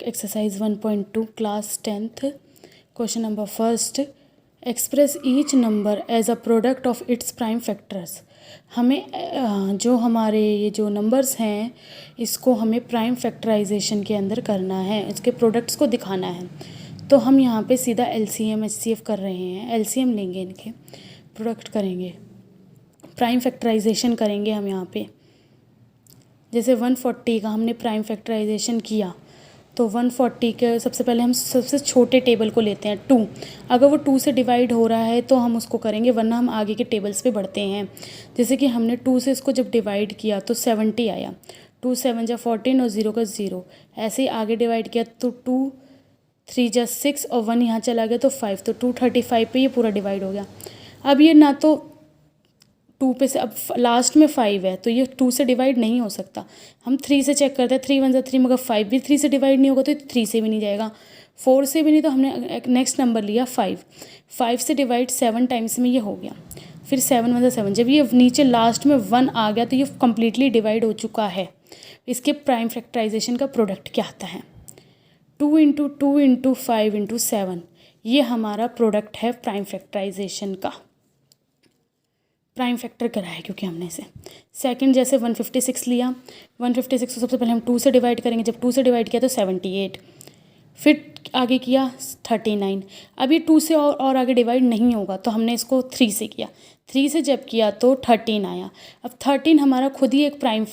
exercise 1.2 class 10th question number first express each number as a product of its prime factors। हमें जो हमारे ये जो numbers हैं इसको हमें प्राइम फैक्टराइजेशन के अंदर करना है, इसके प्रोडक्ट्स को दिखाना है। तो हम यहाँ पे सीधा एलसीएम एचसीएफ कर रहे हैं। एलसीएम लेंगे, इनके प्रोडक्ट करेंगे, प्राइम फैक्टराइजेशन करेंगे हम यहाँ पे। जैसे 140 का हमने प्राइम फैक्टराइजेशन किया तो 140 के सबसे पहले हम सबसे छोटे टेबल को लेते हैं 2। अगर वो 2 से डिवाइड हो रहा है तो हम उसको करेंगे, वरना हम आगे के टेबल्स पे बढ़ते हैं। जैसे कि हमने 2 से इसको जब डिवाइड किया तो 70 आया, 2 7 जा 14 और 0 का 0। ऐसे ही आगे डिवाइड किया तो 2 3 जा 6 और 1 यहाँ चला गया तो 5, तो 235 पे ये पूरा डिवाइड हो गया। अब ये ना तो 2 पे से, अब लास्ट में 5 है तो ये 2 से डिवाइड नहीं हो सकता। हम 3 से चेक करते हैं, 3 1 जा 3, मगर 5 भी 3 से डिवाइड नहीं होगा तो 3 से भी नहीं जाएगा, 4 से भी नहीं। तो हमने एक नेक्स्ट नंबर लिया 5 से डिवाइड 7 टाइम्स में ये हो गया। फिर 7 1 जा 7, जब ये नीचे लास्ट में 1 आ गया तो ये कम्प्लीटली डिवाइड हो चुका है। इसके प्राइम फैक्टराइजेशन का प्रोडक्ट क्या आता है? 2 × 2 × 5 × 7, ये हमारा प्रोडक्ट है प्राइम फैक्टराइजेशन का। प्राइम फैक्टर करा है क्योंकि हमने इसे। सेकंड जैसे 156 लिया, 156 को सबसे पहले हम 2 से डिवाइड करेंगे। जब 2 से डिवाइड किया तो 78, फिर आगे किया 39। अब ये 2 से और आगे डिवाइड नहीं होगा तो हमने इसको 3 से किया। 3 से जब किया तो 13 आया। अब 13 हमारा खुद ही एक प्राइम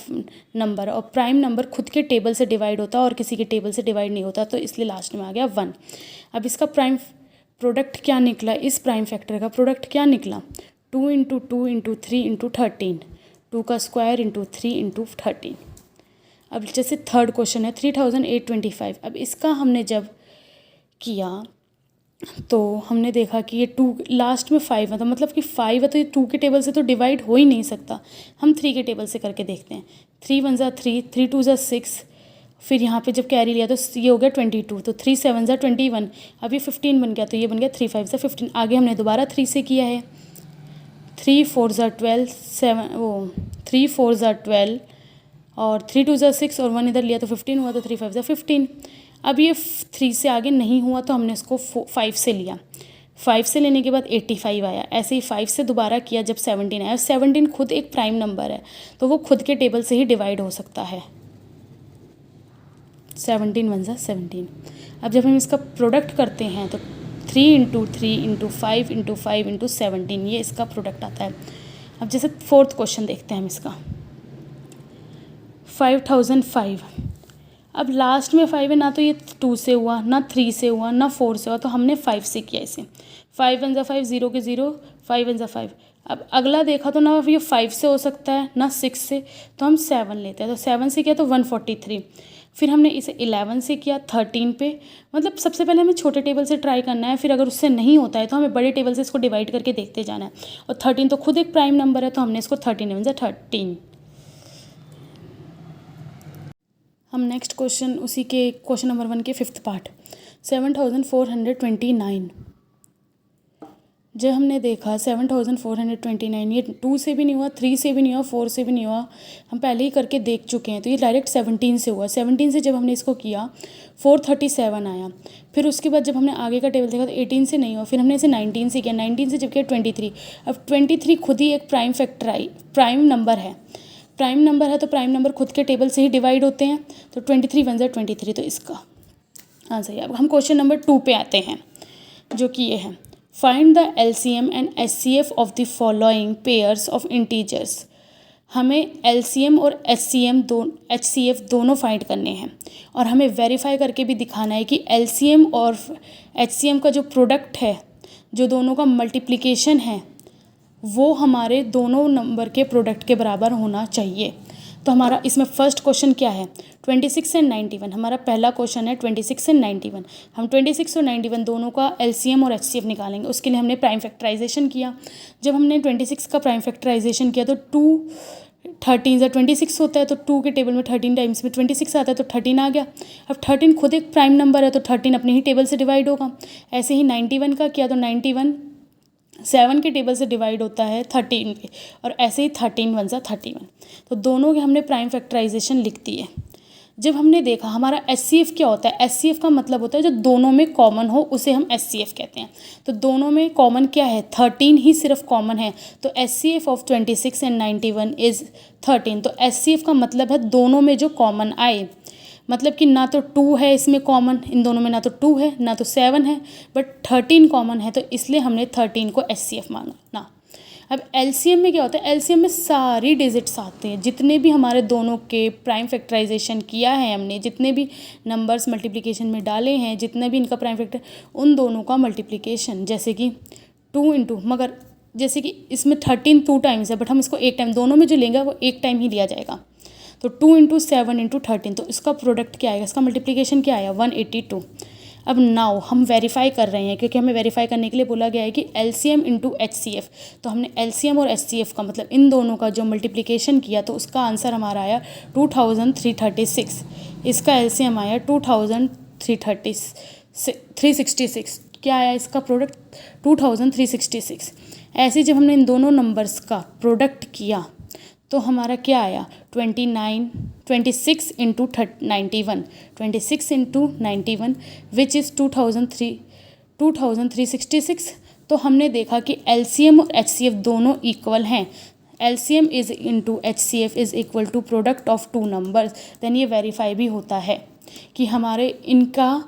नंबर, और प्राइम नंबर खुद के टेबल से डिवाइड होता है और किसी के टेबल से डिवाइड नहीं होता, तो इसलिए लास्ट में आ गया 1। अब इसका प्राइम प्रोडक्ट क्या निकला? इस प्राइम फैक्टर का प्रोडक्ट क्या निकला? 2 × 2 × 3 × 13, 2 का स्क्वायर × 3 × 13। अब जैसे थर्ड क्वेश्चन है 3825। अब इसका हमने जब किया तो हमने देखा कि ये 2 लास्ट में 5 है, तो मतलब कि 5 है तो ये 2 के टेबल से तो डिवाइड हो ही नहीं सकता। हम 3 के टेबल से करके देखते हैं। 3 1 जा 3, 3 2 जा 6, फिर यहाँ पे जब कैरी लिया तो ये हो गया 22, तो 3 7 जा 21। अब ये 15 बन गया तो ये बन गया 3 5 जा 15। आगे हमने दोबारा 3 से किया है, 3 4 जा 12, 3 4 जा 12 और 3 2 जा 6 और 1 इधर लिया तो 15 हुआ, तो 3 5 जा 15। अब ये 3 से आगे नहीं हुआ तो हमने इसको 5 से लिया। 5 से लेने के बाद 85 आया। ऐसे ही 5 से दोबारा किया जब 17 आया। 17 खुद एक प्राइम नंबर है तो वो खुद के टेबल से ही डिवाइड हो सकता है। 17 1 जा 17। अब जब हम इसका प्रोडक्ट करते हैं तो 3 × 3 × 5 × 5 × 17, ये इसका प्रोडक्ट आता है। अब जैसे फोर्थ क्वेश्चन देखते हैं हम इसका 5005। अब लास्ट में 5 है, ना तो ये 2 से हुआ, ना 3 से हुआ, ना 4 से हुआ, तो हमने 5 से किया इसे। 5 1 जा 5, 0 के 0, 5 1 जा 5। अब अगला देखा तो ना ये 5 से हो सकता है ना 6 से, तो हम 7 लेते हैं। तो 7 से किया तो 143। फिर हमने इसे 11 से किया 13 पे। मतलब सबसे पहले हमें छोटे टेबल से ट्राई करना है, फिर अगर उससे नहीं होता है तो हमें बड़े टेबल से इसको डिवाइड करके देखते जाना है। और 13 तो खुद एक प्राइम नंबर है तो हमने इसको 13 1 जा 13। हम नेक्स्ट क्वेश्चन उसी के क्वेश्चन नंबर 1 के 5th पार्ट 7429। जब हमने देखा 7429 ये 2 से भी नहीं हुआ, 3 से भी नहीं हुआ, 4 से भी नहीं हुआ, हम पहले ही करके देख चुके हैं, तो ये डायरेक्ट 17 से हुआ। 17 से जब हमने इसको किया 437 आया। फिर उसके बाद जब हमने आगे का टेबल देखा तो 18 से नहीं हुआ, फिर हमने इसे 19 से किया। 19 से जब किया 23। अब 23 खुद ही एक प्राइम नंबर है। प्राइम नंबर है तो प्राइम नंबर खुद के टेबल से ही डिवाइड होते हैं, तो 23 1 जा 23, तो इसका आंसर है। अब हम क्वेश्चन नंबर 2 पे आते हैं, जो कि ये है find the LCM and HCF of the following pairs of integers. हमें LCM और HCF दोनों फाइंड करने हैं, और हमें वेरीफाई करके भी दिखाना है कि LCM और HCM का जो प्रोडक्ट है, जो दोनों का मल्टीप्लिकेशन है, वो हमारे दोनों नंबर के प्रोडक्ट के बराबर होना चाहिए। तो हमारा इसमें फर्स्ट क्वेश्चन क्या है? 26 एंड 91। हमारा पहला क्वेश्चन है 26 एंड 91। हम 26 और 91 दोनों का LCM और HCF निकालेंगे। उसके लिए हमने प्राइम फैक्टराइजेशन किया। जब हमने 26 का प्राइम फैक्टराइजेशन किया तो 2 13 जा 26 होता है, तो 2 के टेबल में 13 टाइम्स में 26 आता है, तो 13 आ गया। अब 13 खुद एक प्राइम नंबर है तो 13 अपने ही टेबल से डिवाइड होगा। ऐसे ही 91 का किया तो 91 7 के टेबल से डिवाइड होता है 13 पे, और ऐसे ही 13 1 जा 31। तो दोनों के हमने प्राइम फैक्टराइजेशन लिख दी है। जब हमने देखा हमारा HCF क्या होता है, HCF का मतलब होता है जो दोनों में कॉमन हो उसे हम HCF कहते हैं। तो दोनों में कॉमन क्या है, 13 ही सिर्फ कॉमन है, तो HCF ऑफ 26 एंड 91 इज़ 13। तो HCF का मतलब है दोनों में जो कॉमन आए, मतलब कि ना तो 2 है इसमें कॉमन, इन दोनों में ना तो 2 है ना तो 7 है, बट 13 कॉमन है, तो इसलिए हमने 13 को HCF मांगा ना। अब LCM में क्या होता है, LCM में सारी डिजिट्स आते हैं, जितने भी हमारे दोनों के प्राइम फैक्टराइजेशन किया है हमने, जितने भी नंबर्स मल्टीप्लिकेशन में डाले हैं, जितने भी इनका प्राइम फैक्टर, उन दोनों का मल्टीप्लिकेशन, जैसे कि 2 इंटू, मगर जैसे कि इसमें 13 2 टाइम्स है, बट हम इसको एक टाइम, दोनों में जो लेंगे वो एक टाइम ही लिया जाएगा। तो 2 इंटू 7 इंटू 13, तो इसका प्रोडक्ट क्या आएगा, इसका मल्टीप्लिकेशन क्या आया, 182। अब नाउ हम वेरीफाई कर रहे हैं, क्योंकि हमें वेरीफाई करने के लिए बोला गया है कि LCM इंटू HCF। तो हमने LCM और HCF का मतलब इन दोनों का जो मल्टीप्लिकेशन किया, तो उसका आंसर हमारा आया 2336। इसका LCM आया 2366। क्या आया इसका प्रोडक्ट, 2366। ऐसे जब हमने इन दोनों नंबर्स का प्रोडक्ट किया तो हमारा क्या आया, 26 इंटू 91, 26 इंटू 91 विच इज़ 2366। तो हमने देखा कि LCM और HCF दोनों इक्वल हैं। LCM is into HCF is equal to product of 2 numbers. Then ये वेरीफाई भी होता है कि हमारे इनका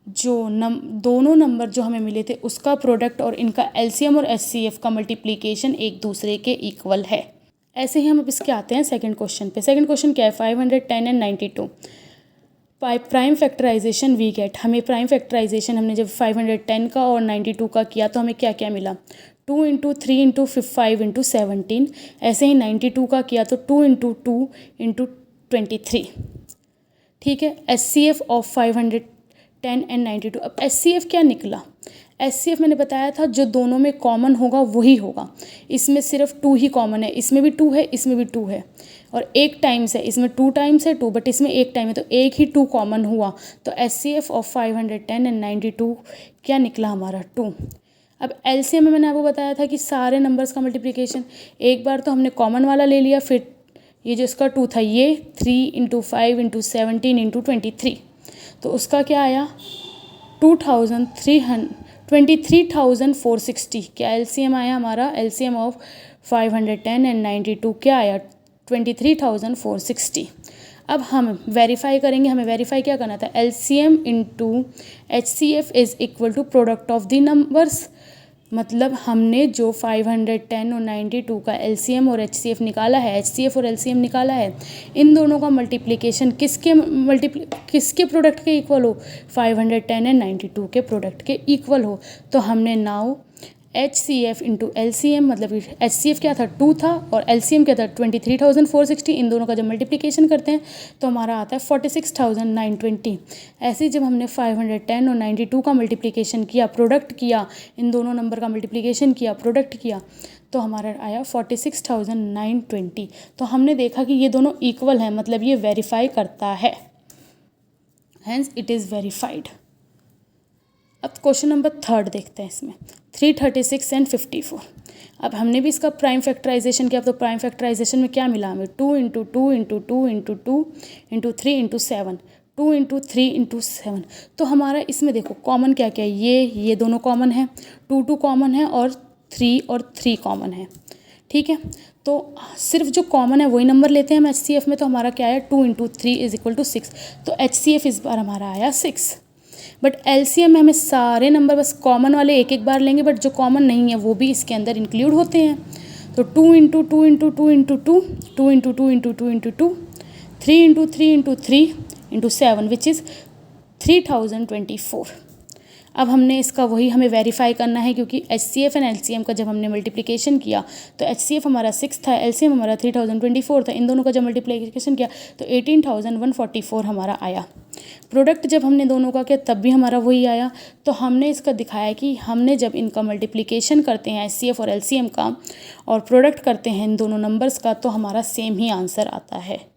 जो दोनों नंबर जो हमें मिले थे उसका प्रोडक्ट और इनका LCM और HCF का मल्टीप्लिकेशन एक दूसरे के इक्वल है। ऐसे ही हम अब इसके आते हैं सेकंड क्वेश्चन पे। सेकंड क्वेश्चन क्या है, 510 and 92 prime factorisation we get. हमें प्राइम फैक्टराइजेशन हमने जब 510 का और 92 का किया तो हमें क्या क्या मिला, 2 इंटू 3 इंटू 5 इंटू 17। ऐसे ही 92 का किया तो 2 इंटू 2 इंटू 23। ठीक है, HCF ऑफ 510 एंड 92। अब HCF क्या निकला, HCF मैंने बताया था जो दोनों में कॉमन होगा वही होगा। इसमें सिर्फ 2 ही कॉमन है, इसमें भी 2 है, इसमें भी 2 है, और एक टाइम्स है, इसमें 2 टाइम्स है 2, बट इसमें एक टाइम है, तो एक ही 2 कॉमन हुआ। तो HCF ऑफ 510 एंड 92 क्या निकला हमारा, 2। अब LCM में मैंने आपको बताया था कि सारे नंबर्स का मल्टीप्लिकेशन, एक बार तो हमने कॉमन वाला ले लिया, फिर ये जो इसका 2 था ये 3 इंटू 5 इंटू 17 इंटू 23, तो उसका क्या आया 23,460। क्या LCM आया हमारा, LCM ऑफ 510 एंड 92 क्या आया, 23,460। अब हम वेरीफाई करेंगे, हमें वेरीफाई क्या करना था, LCM into HCF is equal to product of the numbers. मतलब हमने जो 510 और 92 का LCM और HCF निकाला है, HCF और LCM निकाला है, इन दोनों का मल्टीप्लिकेशन किसके प्रोडक्ट के इक्वल हो, 510 एंड 92 के प्रोडक्ट के इक्वल हो। तो हमने नाउ HCF इंटू LCM, मतलब HCF क्या था 2 था और LCM क्या था 23,460, इन दोनों का जब मल्टीप्लिकेशन करते हैं तो हमारा आता है 46,920। ऐसे ही जब हमने 510 और 92 का मल्टीप्लिकेशन किया, प्रोडक्ट किया, इन दोनों नंबर का मल्टीप्लिकेशन किया, प्रोडक्ट किया, तो हमारा आया 46,920। तो हमने देखा कि ये दोनों इक्वल हैं, मतलब ये वेरीफाई करता है, हैंस इट इज़ वेरीफाइड। अब क्वेश्चन नंबर 3 देखते हैं इसमें, 336 एंड 54। अब हमने भी इसका प्राइम फैक्टराइजेशन किया, तो प्राइम फैक्टराइजेशन में क्या मिला हमें, 2 into 2 into 2 into 2 into 3 into 7, 2 into 3 into 7। तो हमारा इसमें देखो कॉमन क्या क्या है, ये दोनों कॉमन है, 2 कॉमन है और 3 कॉमन है। ठीक है, तो सिर्फ जो कॉमन है वही नंबर लेते हैं हम HCF में। तो हमारा क्या आया, 2 इंटू 3 इज इक्वल टू 6। तो HCF इस बार हमारा आया 6। बट LCM में हमें सारे नंबर बस कॉमन वाले एक एक बार लेंगे, बट जो कॉमन नहीं है वो भी इसके अंदर इंक्लूड होते हैं। तो 2 into 2 into 2 into 2, 2 into 2 into 2 into 2, 3 into 3 into 3 into 7 which is 3024। अब हमने इसका वही हमें वेरीफाई करना है, क्योंकि HCF एंड LCM का जब हमने मल्टीप्लिकेशन किया तो HCF हमारा 6 था, LCM हमारा 3024 था। इन दोनों का जब मल्टीप्लिकेशन किया तो 18,144 हमारा आया। प्रोडक्ट जब हमने दोनों का किया तब भी हमारा वही आया। तो हमने इसका दिखाया कि हमने जब इनका मल्टीप्लिकेशन करते हैं HCF और LCM का और प्रोडक्ट करते हैं इन दोनों नंबर्स का, तो हमारा सेम ही आंसर आता है।